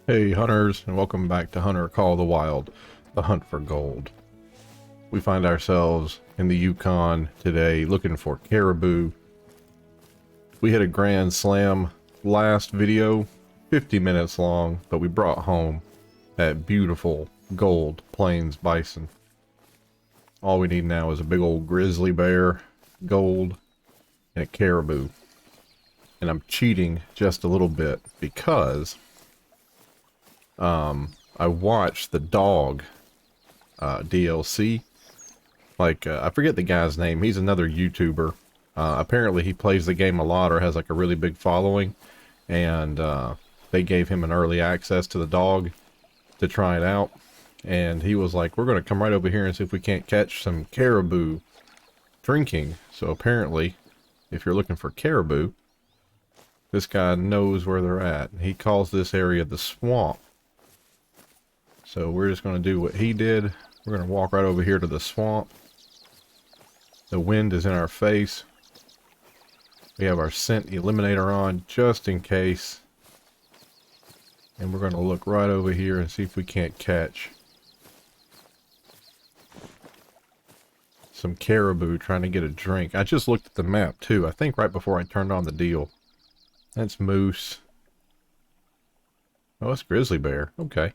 Hey hunters, and welcome back to Hunter Call of the Wild, the hunt for gold. We find ourselves in the Yukon today looking for caribou. We hit a grand slam last video, 50 minutes long, but we brought home that beautiful gold plains bison. All we need now is a big old grizzly bear, gold, and a caribou. And I'm cheating just a little bit because I watched the dog DLC. I forget the guy's name. He's another YouTuber. Apparently he plays the game a lot or has like a really big following. And they gave him an early access to the dog to try it out. And he was like, we're going to come right over here and see if we can't catch some caribou drinking. So apparently, if you're looking for caribou, this guy knows where they're at. He calls this area the swamp. So we're just going to do what he did. We're going to walk right over here to the swamp. The wind is in our face. We have our scent eliminator on just in case. And we're going to look right over here and see if we can't catch some caribou trying to get a drink. I just looked at the map too. I think right before I turned on the deal. That's moose. Oh, it's grizzly bear. Okay.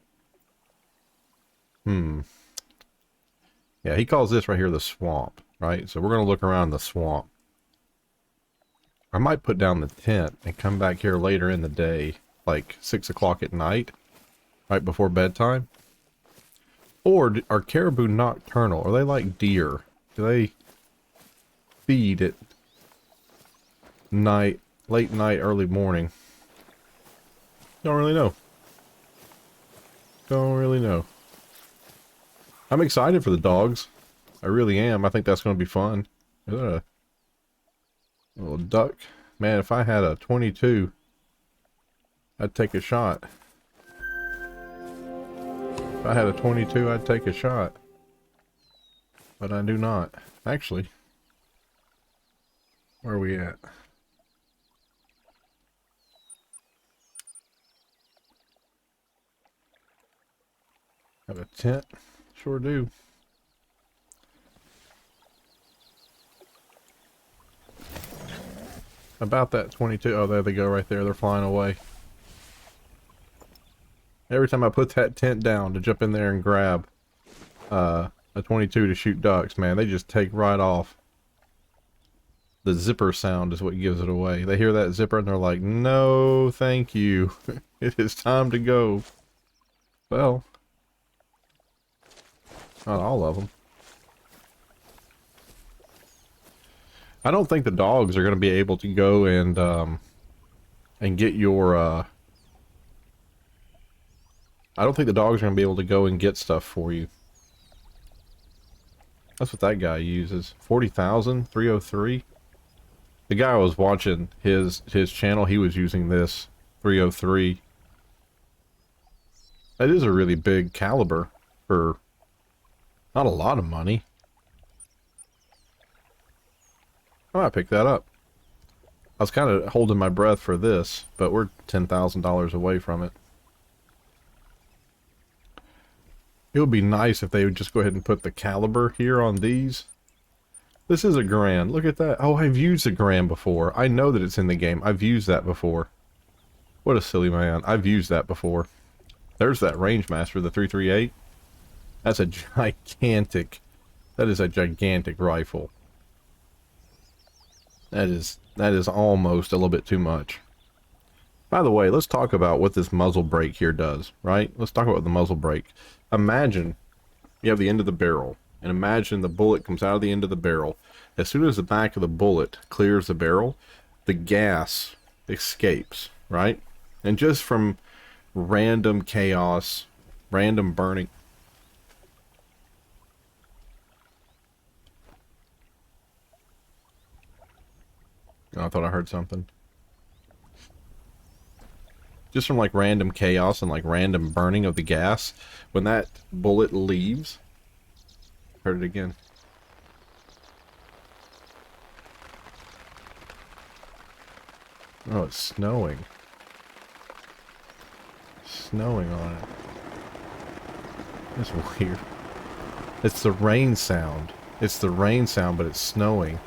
Yeah, he calls this right here the swamp, right? So we're going to look around the swamp. I might put down the tent and come back here later in the day, like 6 o'clock at night, right before bedtime. Or are caribou nocturnal? Are they like deer? Do they feed at night, late night, early morning? Don't really know. Don't really know. I'm excited for the dogs. I really am. I think that's going to be fun. Is that a little duck? Man, if I had a 22, I'd take a shot. If I had a 22, I'd take a shot. But I do not. Actually, where are we at? Have a tent? Sure do. About that 22. Oh, there they go right there. They're flying away. Every time I put that tent down to jump in there and grab a 22 to shoot ducks, man, they just take right off. The zipper sound is what gives it away. They hear that zipper and they're like, no, thank you. It is time to go. Well, not all of them. I don't think the dogs are going to be able to go and get your I don't think the dogs are going to be able to go and get stuff for you. That's what that guy uses. 40,000, 303. The guy I was watching his channel, he was using this 303. That is a really big caliber for not a lot of money. I might pick that up. I was kind of holding my breath for this, but we're $10,000 away from it. It would be nice if they would just go ahead and put the caliber here on these. This is a grand. Look at that. Oh, I've used a grand before. I know that it's in the game. I've used that before. What a silly man. I've used that before. There's that Rangemaster, the 338. That's a gigantic... That is a gigantic rifle. That is almost a little bit too much. By the way, let's talk about what this muzzle brake here does, right? Let's talk about the muzzle brake. Imagine you have the end of the barrel, and imagine the bullet comes out of the end of the barrel. As soon as the back of the bullet clears the barrel, the gas escapes, right? And just from random chaos, random burning. Oh, I thought I heard something. Just from like random chaos and like random burning of the gas, when that bullet leaves. Heard it again. Oh, it's snowing. snowing on it. That's weird. It's the rain sound. It's the rain sound, but it's snowing.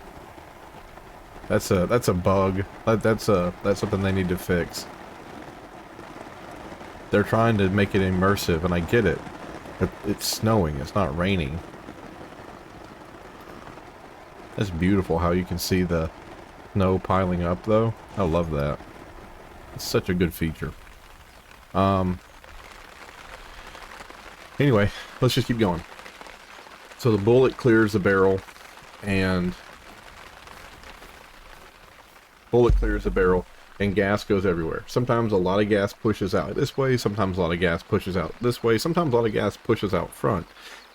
That's a bug. That's something they need to fix. They're trying to make it immersive, and I get it. But it's snowing. It's not raining. That's beautiful how you can see the snow piling up, though. I love that. It's such a good feature. Anyway, let's just keep going. So the bullet clears the barrel, and gas goes everywhere. Sometimes a lot of gas pushes out this way, sometimes a lot of gas pushes out this way, sometimes a lot of gas pushes out front.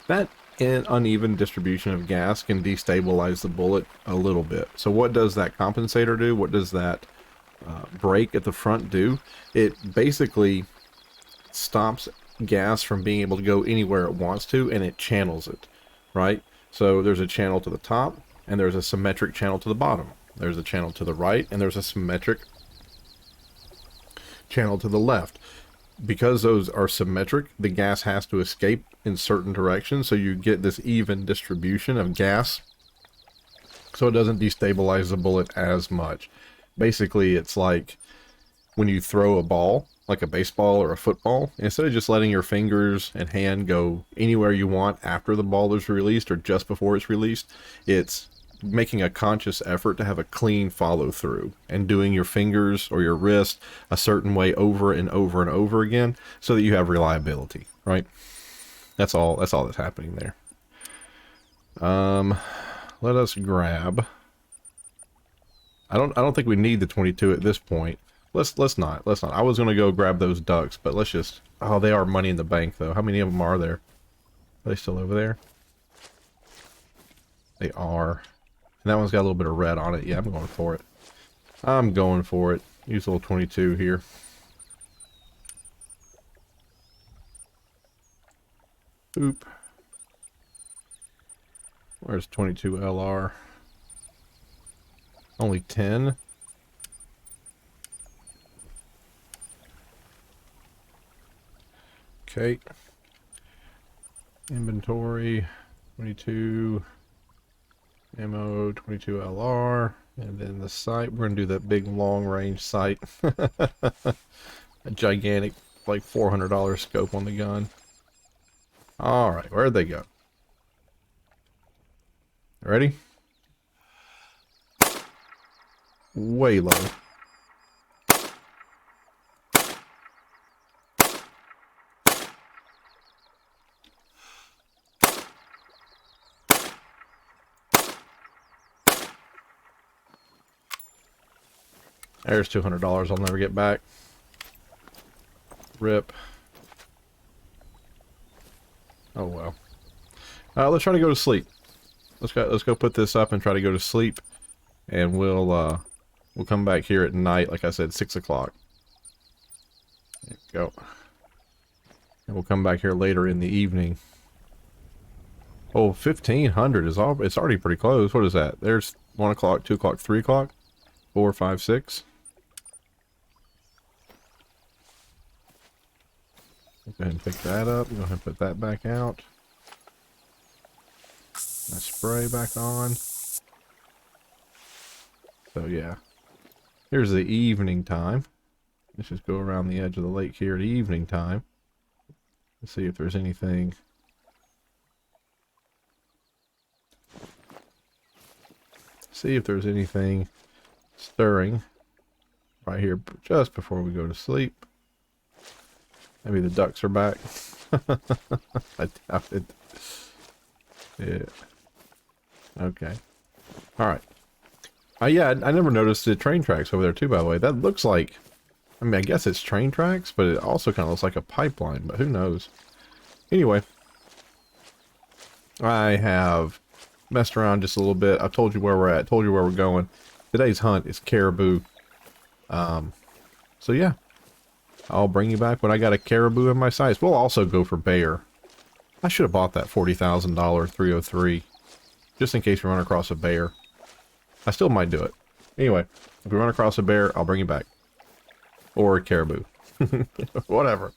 That uneven distribution of gas can destabilize the bullet a little bit. So what does that compensator do? What does that brake at the front do? It basically stops gas from being able to go anywhere it wants to, and it channels it, right? So there's a channel to the top, and there's a symmetric channel to the bottom. There's a channel to the right, and there's a symmetric channel to the left. Because those are symmetric, the gas has to escape in certain directions, so you get this even distribution of gas, so it doesn't destabilize the bullet as much. Basically, it's like when you throw a ball, like a baseball or a football, instead of just letting your fingers and hand go anywhere you want after the ball is released or just before it's released, it's making a conscious effort to have a clean follow through and doing your fingers or your wrist a certain way over and over and over again so that you have reliability, right? That's all that's happening there. Let us grab, I don't think we need the 22 at this point. Let's not. I was going to go grab those ducks, but let's just, oh, they are money in the bank though. How many of them are there? Are they still over there? They are. And that one's got a little bit of red on it. Yeah, I'm going for it. I'm going for it. Use a little 22 here. Oop. Where's 22 LR? Only 10? Okay. Inventory, 22. Ammo, 22 LR, and then the sight, we're going to do that big long range sight. A gigantic, like $400 scope on the gun. Alright, where'd they go? Ready? Way low. There's $200 I'll never get back. Rip. Oh well. Let's try to go to sleep. Let's go put this up and try to go to sleep, and we'll come back here at night, like I said, 6 o'clock. There we go. And we'll come back here later in the evening. Oh, 1500 is all. It's already pretty close. What is that? There's 1 o'clock, 2 o'clock, 3 o'clock, 4, 5, 6. Go ahead and pick that up. Go ahead and put that back out. That spray back on. So yeah, here's the evening time. Let's just go around the edge of the lake here at evening time. Let's see if there's anything. See if there's anything stirring right here just before we go to sleep. Maybe the ducks are back. I doubt it. Yeah. Okay. Alright. Yeah, I never noticed the train tracks over there too, by the way. That looks like, I mean, I guess it's train tracks, but it also kind of looks like a pipeline, but who knows. Anyway. I have messed around just a little bit. I've told you where we're at, told you where we're going. Today's hunt is caribou. So yeah. I'll bring you back when I got a caribou in my sights. We'll also go for bear. I should have bought that $40,000 303. Just in case we run across a bear. I still might do it. Anyway, if we run across a bear, I'll bring you back. Or a caribou. Whatever.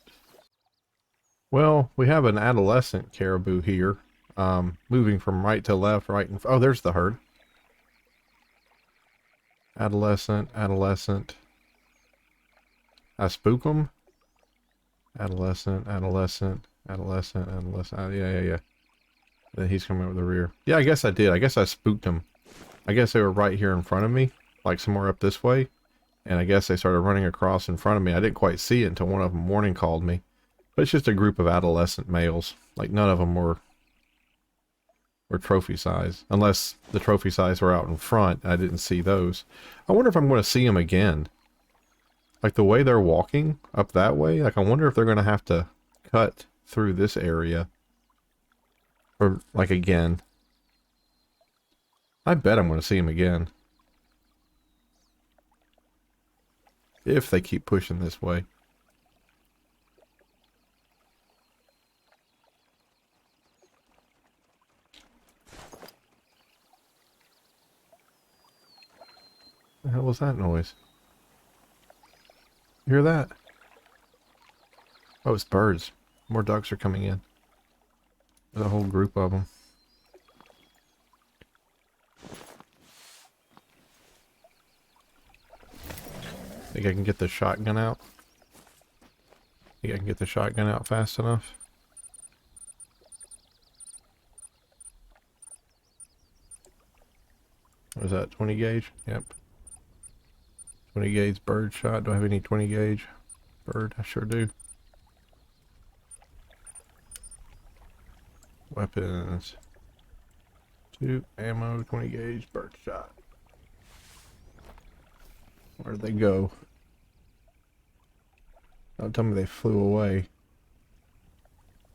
Well, we have an adolescent caribou here. Moving from right to left, right and... Oh, there's the herd. Adolescent, adolescent. I spook them. Adolescent, adolescent, adolescent, adolescent. Yeah. Then he's coming over the rear. Yeah, I guess I did. I guess I spooked them. I guess they were right here in front of me, like somewhere up this way. And I guess they started running across in front of me. I didn't quite see it until one of them warning called me. But it's just a group of adolescent males. Like none of them were trophy size. Unless the trophy size were out in front. I didn't see those. I wonder if I'm going to see them again. Like the way they're walking up that way. Like I wonder if they're going to have to cut through this area. Or like again. I bet I'm going to see them again. If they keep pushing this way. The hell was that noise? You hear that? Oh, it's birds. More ducks are coming in. There's a whole group of them. Think I can get the shotgun out? Think I can get the shotgun out fast enough? What is that, 20 gauge? Yep. 20 gauge bird shot. Do I have any 20 gauge bird? I sure do. Weapons. 2 ammo, 20 gauge bird shot. Where'd they go? Don't tell me they flew away.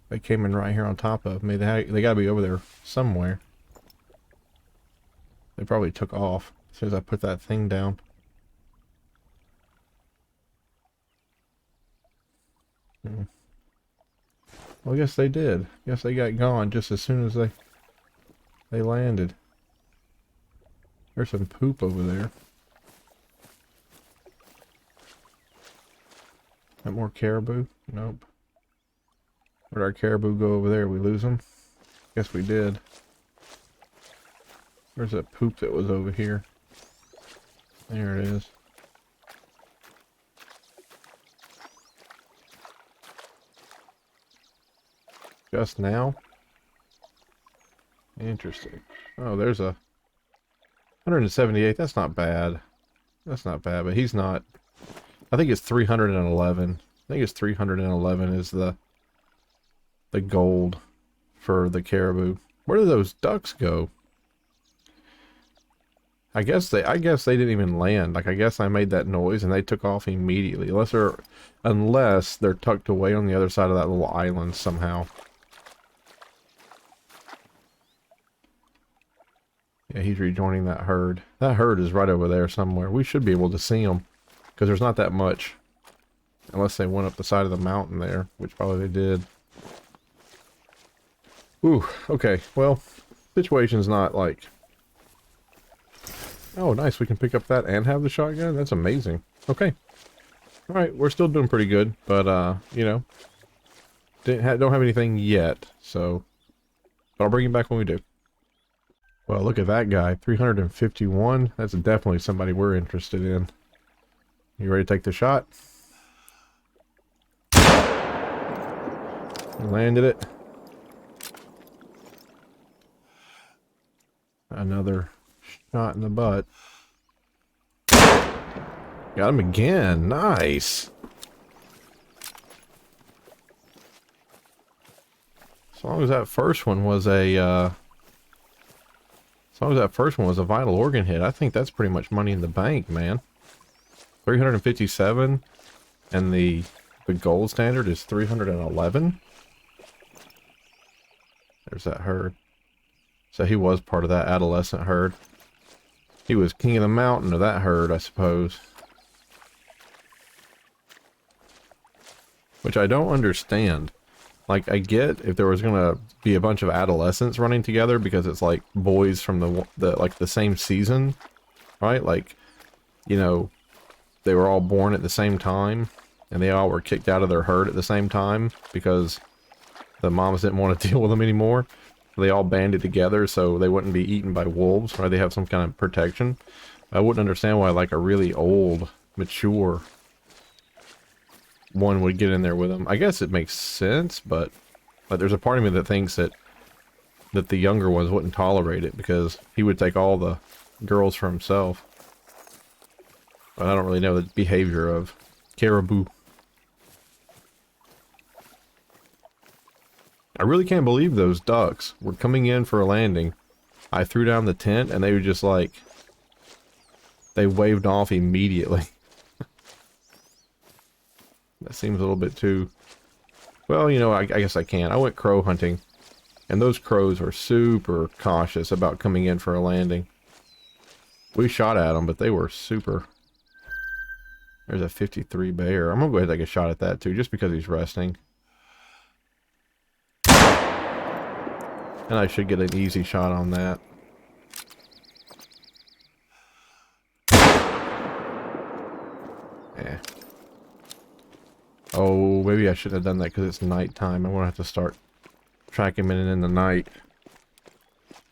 They came in right here on top of me. They gotta be over there somewhere. They probably took off as soon as I put that thing down. Well, I guess they did. Guess they got gone just as soon as they landed. There's some poop over there. Got more caribou? Nope. Where'd our caribou go over there? We lose them? Guess we did. Where's that poop that was over here? There it is. Just now? Interesting. Oh, there's a 178. That's not bad. That's not bad, but he's not. I think it's 311. I think it's 311 is the gold for the caribou. Where do those ducks go? I guess they didn't even land. Like I guess I made that noise and they took off immediately. Unless they're tucked away on the other side of that little island somehow. Yeah, he's rejoining that herd. That herd is right over there somewhere. We should be able to see them. Because there's not that much. Unless they went up the side of the mountain there. Which probably they did. Ooh, okay. Well, situation's not like... Oh, nice. We can pick up that and have the shotgun? That's amazing. Okay. Alright, we're still doing pretty good. But, you know... don't have anything yet. So... But I'll bring you back when we do. Well, look at that guy. 351. That's definitely somebody we're interested in. You ready to take the shot? Landed it. Another shot in the butt. Got him again. Nice. As long as that first one was a vital organ hit, I think that's pretty much money in the bank, man. 357 and the gold standard is 311. There's that herd. So he was part of that adolescent herd. He was king of the mountain of that herd, I suppose. Which I don't understand. Like, I get if there was gonna be a bunch of adolescents running together because it's like boys from the same season, right? Like, you know, they were all born at the same time and they all were kicked out of their herd at the same time because the moms didn't want to deal with them anymore. They all banded together so they wouldn't be eaten by wolves, right? They have some kind of protection. I wouldn't understand why like a really old, mature one would get in there with them. I guess it makes sense, but there's a part of me that thinks that the younger ones wouldn't tolerate it because he would take all the girls for himself. But I don't really know the behavior of caribou. I really can't believe those ducks were coming in for a landing. I threw down the tent and they were just like, they waved off immediately. That seems a little bit too... Well, you know, I guess I can. I went crow hunting, and those crows are super cautious about coming in for a landing. We shot at them, but they were super... There's a 53 bear. I'm gonna go ahead and take a shot at that too, just because he's resting. And I should get an easy shot on that. Yeah. Oh, maybe I shouldn't have done that because it's nighttime. I'm gonna have to start tracking him in the night.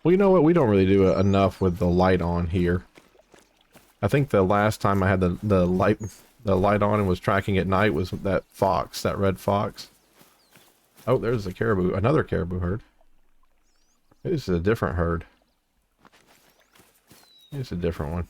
Well, you know what? We don't really do enough with the light on here. I think the last time I had the light on and was tracking at night was that fox, that red fox. Oh, there's a caribou, another caribou herd. This is a different herd. It's a different one.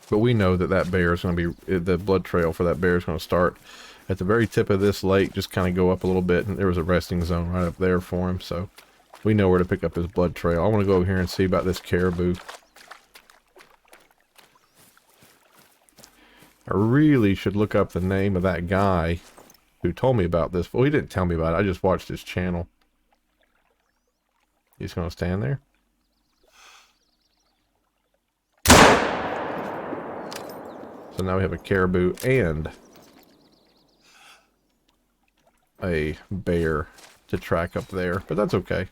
But we know that that bear is going to be, the blood trail for that bear is going to start at the very tip of this lake, just kind of go up a little bit, and there was a resting zone right up there for him, so we know where to pick up his blood trail. I want to go over here and see about this caribou. I really should look up the name of that guy who told me about this. Well, he didn't tell me about it. I just watched his channel. He's going to stand there. So now we have a caribou and a bear to track up there, but that's okay.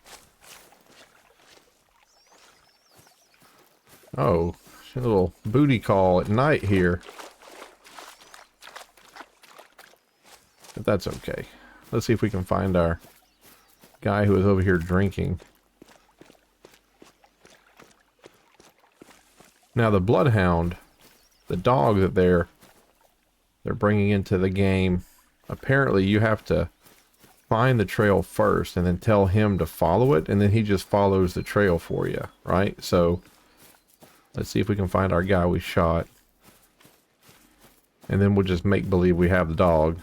Oh, a little booty call at night here. But that's okay. Let's see if we can find our guy who is over here drinking. Now the bloodhound, the dog that they're bringing into the game, apparently you have to find the trail first and then tell him to follow it, and then he just follows the trail for you, right? So let's see if we can find our guy we shot, and then we'll just make believe we have the dog.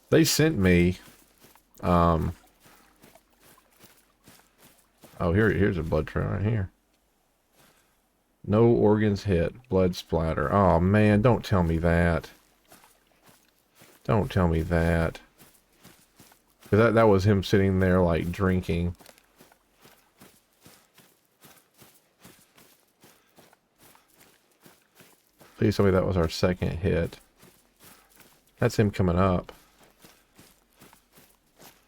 They sent me oh, here's a blood trail right here. No organs hit, blood splatter. Oh man, don't tell me that. Don't tell me that. Because that was him sitting there like drinking. Please tell me that was our second hit. That's him coming up.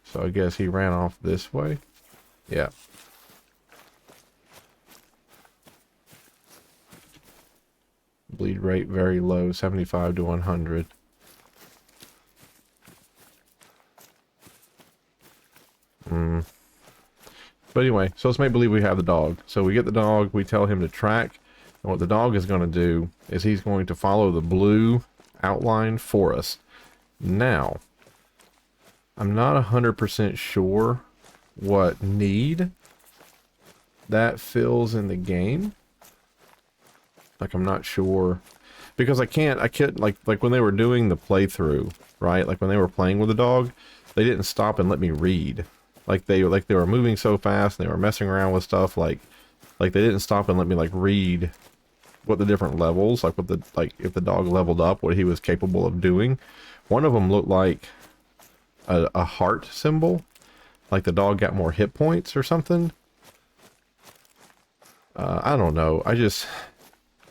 So I guess he ran off this way. Yeah. Bleed rate very low, 75 to 100. But anyway, so let's make believe we have the dog. So we get the dog, we tell him to track, and what the dog is going to do is he's going to follow the blue outline for us. Now, I'm not 100% sure what need that fills in the game. Like, I'm not sure, because I can't, like when they were doing the playthrough, right? Like when they were playing with the dog, they didn't stop and let me read. Like they were moving so fast and they were messing around with stuff, like they didn't stop and let me like read what the different levels, like if the dog leveled up, what he was capable of doing. One of them looked like a heart symbol, like the dog got more hit points or something. I don't know.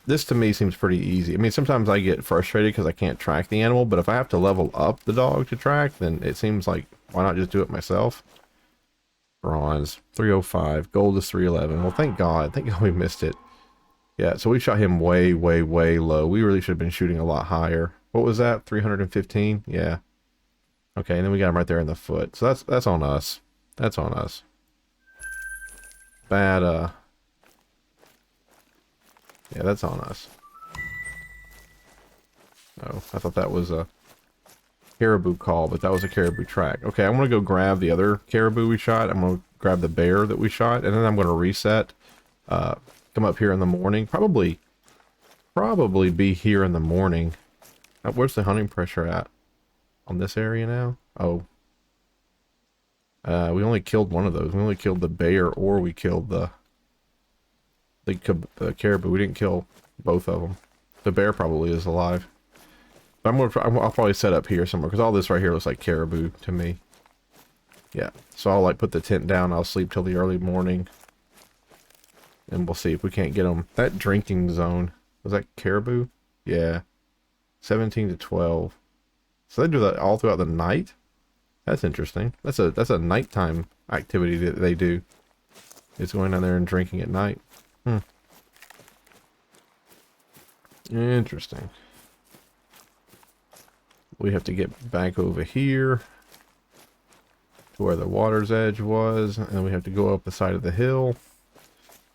This to me seems pretty easy. I mean, sometimes I get frustrated because I can't track the animal, but if I have to level up the dog to track, then it seems like, why not just do it myself? Bronze, 305. Gold is 311. Well, thank God. Thank God we missed it. Yeah, so we shot him way, way, way low. We really should have been shooting a lot higher. What was that? 315? Yeah. Okay, and then we got him right there in the foot. So that's on us. That's on us. Bad, yeah, that's on us. Oh, I thought that was a caribou call, but that was a caribou track. Okay, I'm gonna go grab the other caribou we shot. I'm gonna grab the bear that we shot, and then I'm gonna reset. Come up here in the morning. Probably be here in the morning. Where's the hunting pressure at? On this area now? Oh. We only killed one of those. We only killed the bear, or we killed the caribou. We didn't kill both of them. The bear probably is alive. But I'll probably set up here somewhere, because all this right here looks like caribou to me. Yeah. So I'll like put the tent down. I'll sleep till the early morning. And we'll see if we can't get them. That drinking zone, was that caribou? Yeah. 17 to 12. So they do that all throughout the night? That's interesting. That's a nighttime activity that they do. It's going down there and drinking at night. Interesting. We have to get back over here to where the water's edge was, and we have to go up the side of the hill.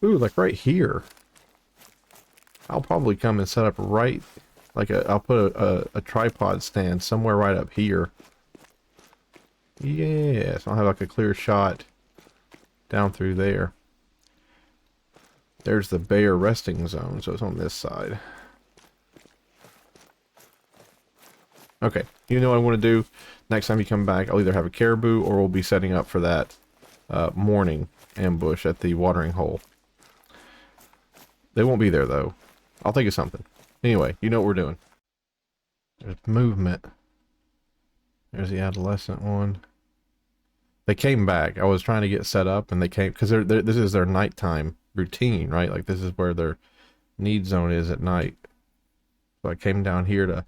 Ooh, like right here. I'll probably come and set up right, like I'll put a tripod stand somewhere right up here. Yes, I'll have like a clear shot down through there. There's the bear resting zone, so it's on this side. Okay, you know what I want to do? Next time you come back, I'll either have a caribou or we'll be setting up for that morning ambush at the watering hole. They won't be there, though. I'll think of something. Anyway, you know what we're doing. There's movement. There's the adolescent one. They came back. I was trying to get set up, and they came, because this is their nighttime routine, right? Like, this is where their need zone is at night. So I came down here to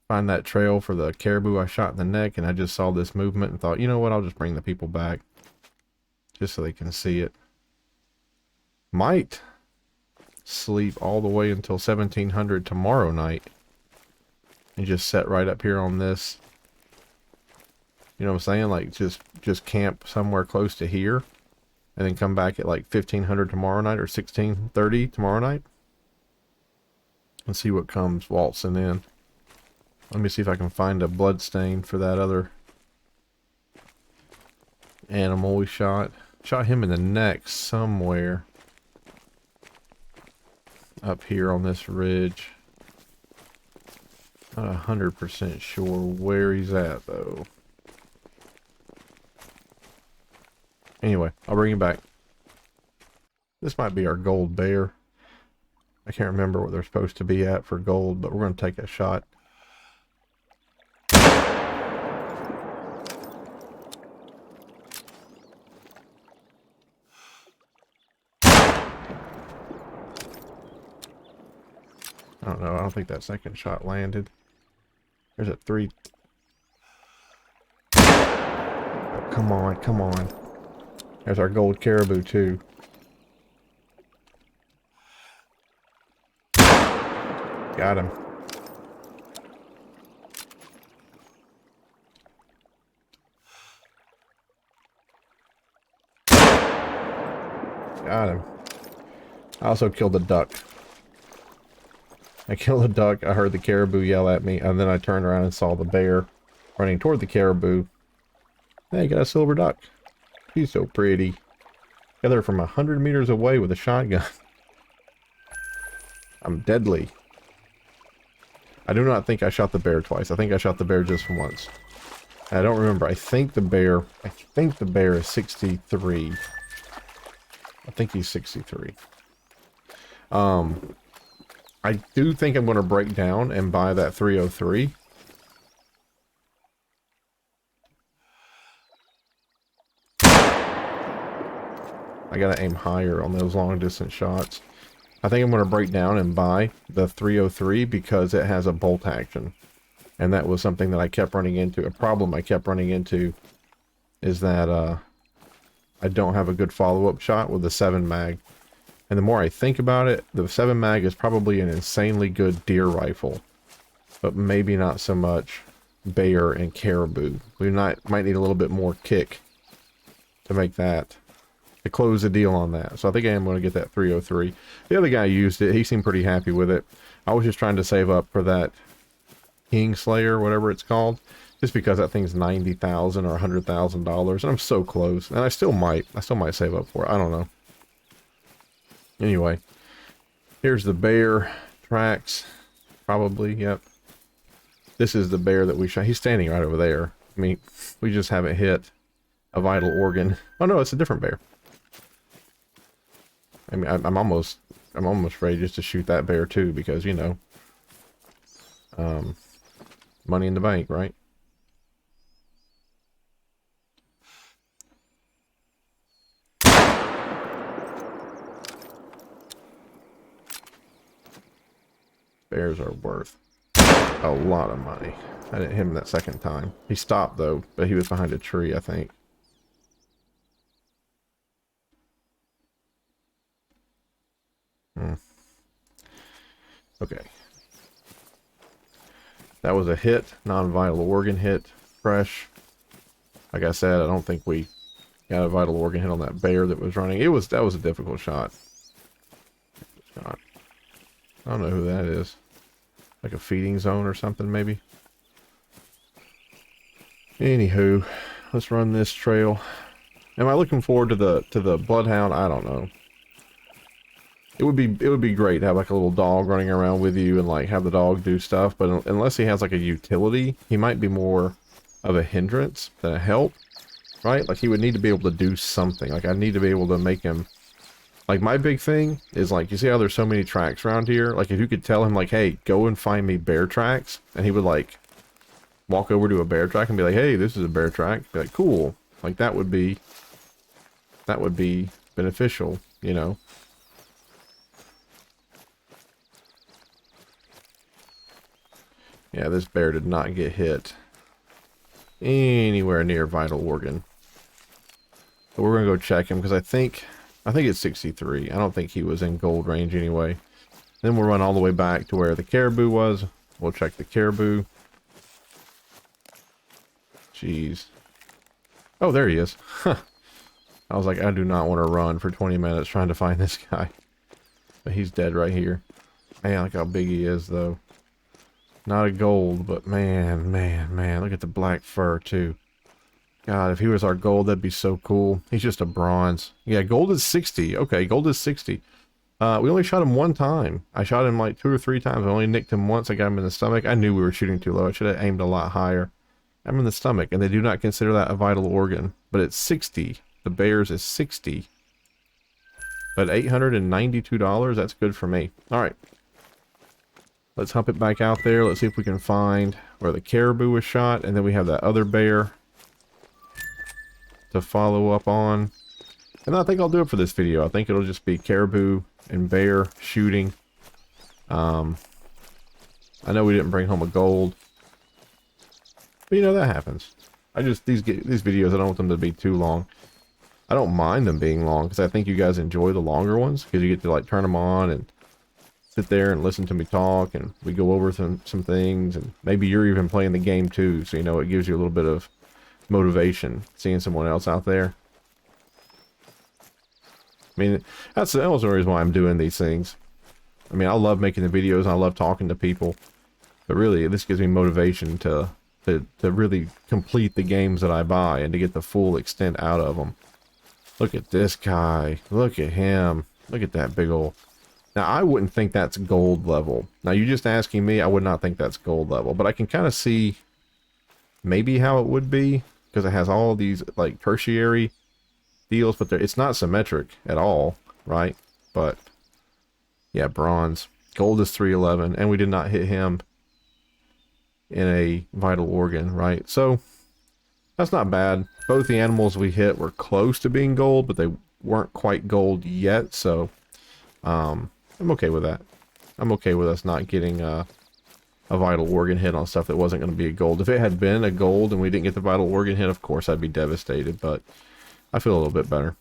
find that trail for the caribou I shot in the neck, and I just saw this movement and thought, you know what, I'll just bring the people back. Just so they can see it. Might sleep all the way until 1700 tomorrow night. And just set right up here on this. You know what I'm saying? Like, just camp somewhere close to here. And then come back at like 1500 tomorrow night or 1630 tomorrow night. And see what comes waltzing in. Let me see if I can find a blood stain for that other animal we shot. Shot him in the neck somewhere. Up here on this ridge. Not 100% sure where he's at, though. Anyway, I'll bring him back. This might be our gold bear. I can't remember what they're supposed to be at for gold, but we're going to take a shot. I don't know. I don't think that second shot landed. There's a 3. Oh, come on, come on. There's our gold caribou, too. Got him. Got him. I also killed a duck. I killed a duck, I heard the caribou yell at me, and then I turned around and saw the bear running toward the caribou. Hey, got a silver duck. She's so pretty. Got her from 100 meters away with a shotgun. I'm deadly. I do not think I shot the bear twice. I think I shot the bear just once. I don't remember. I think the bear is 63. I think he's 63. I do think I'm going to break down and buy that 303. I gotta aim higher on those long distance shots. I think I'm going to break down and buy the 303 because it has a bolt action. And that was something that I kept running into. A problem I kept running into is that I don't have a good follow-up shot with the 7 mag. And the more I think about it, the 7 mag is probably an insanely good deer rifle, but maybe not so much bear and caribou. We might need a little bit more kick to make that, to close the deal on that. So I think I am going to get that 303. The other guy used it. He seemed pretty happy with it. I was just trying to save up for that Kingslayer, whatever it's called, just because that thing's $90,000 or $100,000, and I'm so close. And I still might save up for it. I don't know. Anyway, here's the bear tracks. Probably, yep. This is the bear that we shot. He's standing right over there. I mean, we just haven't hit a vital organ. Oh no, it's a different bear. I mean, I'm almost ready just to shoot that bear too, because, you know, money in the bank, right? Bears are worth a lot of money. I didn't hit him that second time. He stopped though, but he was behind a tree, I think. Okay. That was a hit, non-vital organ hit, fresh. Like I said, I don't think we got a vital organ hit on that bear that was running. That was a difficult shot. I don't know who that is. Like a feeding zone or something, maybe. Anywho, let's run this trail. Am I looking forward to the bloodhound? I don't know. It would be great to have like a little dog running around with you and like have the dog do stuff, but unless he has like a utility, he might be more of a hindrance than a help, right? Like he would need to be able to do something. Like I need to be able to make him, like my big thing is like, you see how there's so many tracks around here? Like if you could tell him like, hey, go and find me bear tracks, and he would like walk over to a bear track and be like, hey, this is a bear track. Be like, cool. Like that would be beneficial, you know? Yeah, this bear did not get hit anywhere near vital organ. But we're gonna go check him because I think it's 63. I don't think he was in gold range anyway. Then we'll run all the way back to where the caribou was. We'll check the caribou. Jeez. Oh, there he is. Huh. I was like, I do not want to run for 20 minutes trying to find this guy. But he's dead right here. Man, look how big he is, though. Not a gold, but man, look at the black fur, too. God, if he was our gold, that'd be so cool. He's just a bronze. Yeah, gold is 60. Okay, gold is 60. We only shot him one time. I shot him like 2 or 3 times. I only nicked him once. I got him in the stomach. I knew we were shooting too low. I should have aimed a lot higher. I'm in the stomach, and they do not consider that a vital organ. But it's 60. The bears is 60. But $892, that's good for me. Alright. Let's hump it back out there. Let's see if we can find where the caribou was shot. And then we have that other bear to follow up on. And I think I'll do it for this video. I think it'll just be caribou and bear shooting. I know we didn't bring home a gold. But you know, that happens. These videos, I don't want them to be too long. I don't mind them being long because I think you guys enjoy the longer ones because you get to like turn them on and sit there and listen to me talk, and we go over some things, and maybe you're even playing the game too, so you know it gives you a little bit of motivation seeing someone else out there. I mean, that's the reason why I'm doing these things. I mean, I love making the videos and I love talking to people, but really this gives me motivation to really complete the games that I buy and to get the full extent out of them. Look at this guy. Look at him. Look at that big old... Now, I wouldn't think that's gold level. Now, you're just asking me, I would not think that's gold level. But I can kind of see maybe how it would be, because it has all these, like, tertiary deals, but it's not symmetric at all, right? But, yeah, bronze. Gold is 311, and we did not hit him in a vital organ, right? So, that's not bad. Both the animals we hit were close to being gold, but they weren't quite gold yet, so... I'm okay with that. I'm okay with us not getting a vital organ hit on stuff that wasn't going to be a gold. If it had been a gold and we didn't get the vital organ hit, of course I'd be devastated, but I feel a little bit better.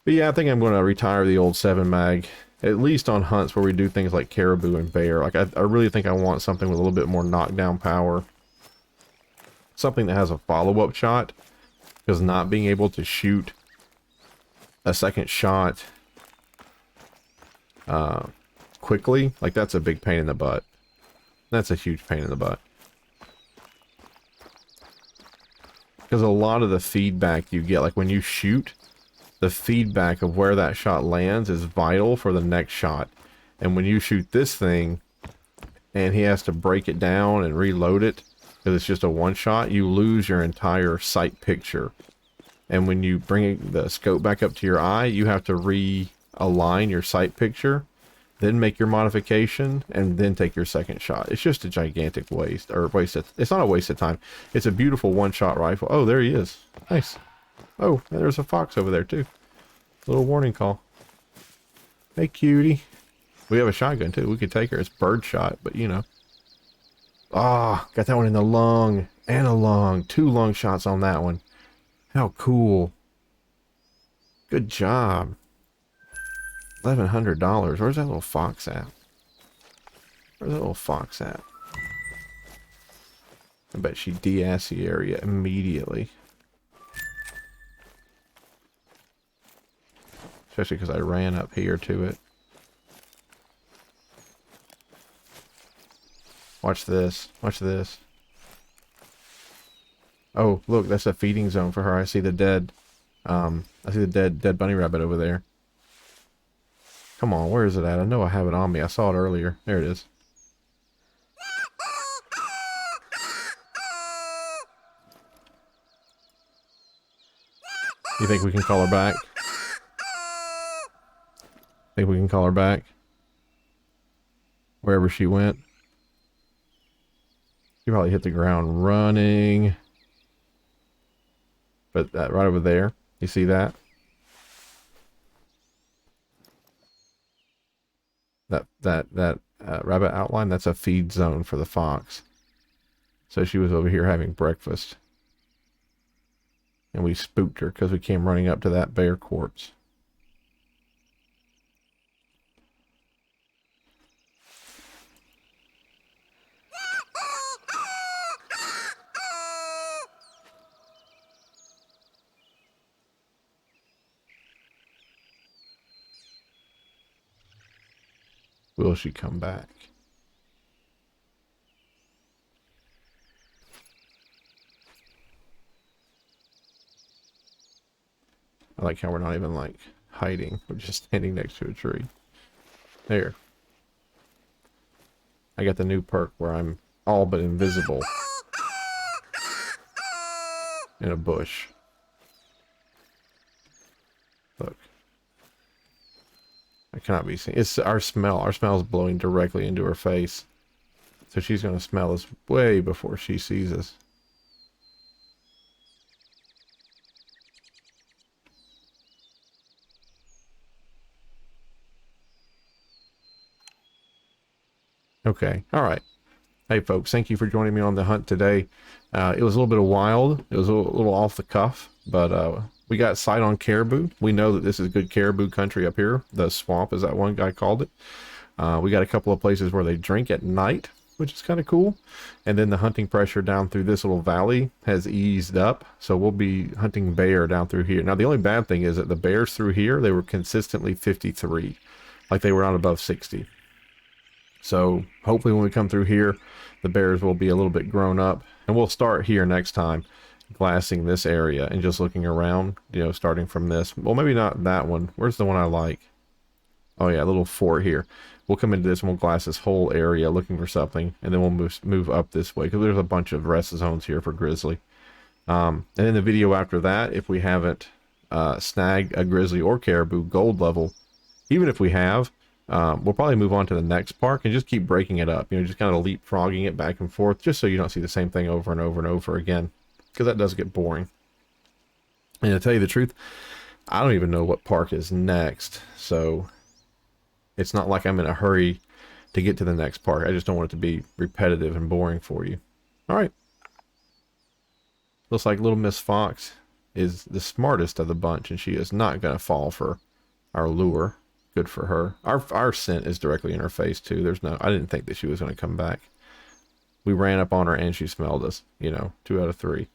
But yeah, I think I'm going to retire the old 7 mag, at least on hunts where we do things like caribou and bear. Like, I really think I want something with a little bit more knockdown power. Something that has a follow-up shot, because not being able to shoot a second shot quickly, like, that's a big pain in the butt. That's a huge pain in the butt. Because a lot of the feedback you get, like when you shoot, the feedback of where that shot lands is vital for the next shot. And when you shoot this thing, and he has to break it down and reload it, because it's just a one shot, you lose your entire sight picture. And when you bring the scope back up to your eye, you have to realign your sight picture, then make your modification, and then take your second shot. It's just a gigantic waste, or it's not a waste of time. It's a beautiful one-shot rifle. Oh, there he is. Nice. Oh, there's a fox over there too. Little warning call. Hey, cutie. We have a shotgun too. We could take her. It's bird shot, but you know. Ah, got that one in the lung and a lung. 2 lung shots on that one. How cool. Good job. $1,100. Where's that little fox at? Where's that little fox at? I bet she de-assed the area immediately. Especially because I ran up here to it. Watch this. Watch this. Oh, look, that's a feeding zone for her. I see the dead, dead bunny rabbit over there. Come on, where is it at? I know I have it on me. I saw it earlier. There it is. You think we can call her back? Think we can call her back? Wherever she went. She probably hit the ground running. But that right over there, you see that? That rabbit outline, that's a feed zone for the fox. So she was over here having breakfast. And we spooked her because we came running up to that bear corpse. Will she come back? I like how we're not even like hiding. We're just standing next to a tree. There. I got the new perk where I'm all but invisible in a bush. Look. I cannot be seen. It's our smell. Our smell is blowing directly into her face. So she's going to smell us way before she sees us. Okay. All right. Hey, folks. Thank you for joining me on the hunt today. It was a little bit of wild. It was a little off the cuff, but we got sight on caribou. We know that this is good caribou country up here. The swamp, as that one guy called it. We got a couple of places where they drink at night, which is kind of cool. And then the hunting pressure down through this little valley has eased up. So we'll be hunting bear down through here. Now, the only bad thing is that the bears through here, they were consistently 53. Like they were not above 60. So hopefully when we come through here, the bears will be a little bit grown up. And we'll start here next time, glassing this area and just looking around, you know, starting from this. Well, maybe not that one. Where's the one I like? Oh yeah, a little fort here. We'll come into this and we'll glass this whole area looking for something. And then we'll move up this way because there's a bunch of rest zones here for grizzly. And in the video after that, if we haven't snagged a grizzly or caribou gold level, even if we have, we'll probably move on to the next park and just keep breaking it up. You know, just kind of leapfrogging it back and forth just so you don't see the same thing over and over and over again. Because that does get boring. And to tell you the truth, I don't even know what park is next. So it's not like I'm in a hurry to get to the next park. I just don't want it to be repetitive and boring for you. All right. Looks like little Miss Fox is the smartest of the bunch, and she is not going to fall for our lure. Good for her. Our scent is directly in her face too. I didn't think that she was going to come back. We ran up on her and she smelled us. 2 out of 3.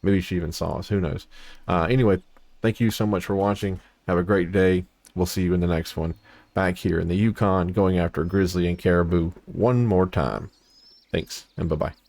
Maybe she even saw us. Who knows? Anyway, thank you so much for watching. Have a great day. We'll see you in the next one. Back here in the Yukon, going after grizzly and caribou one more time. Thanks, and bye-bye.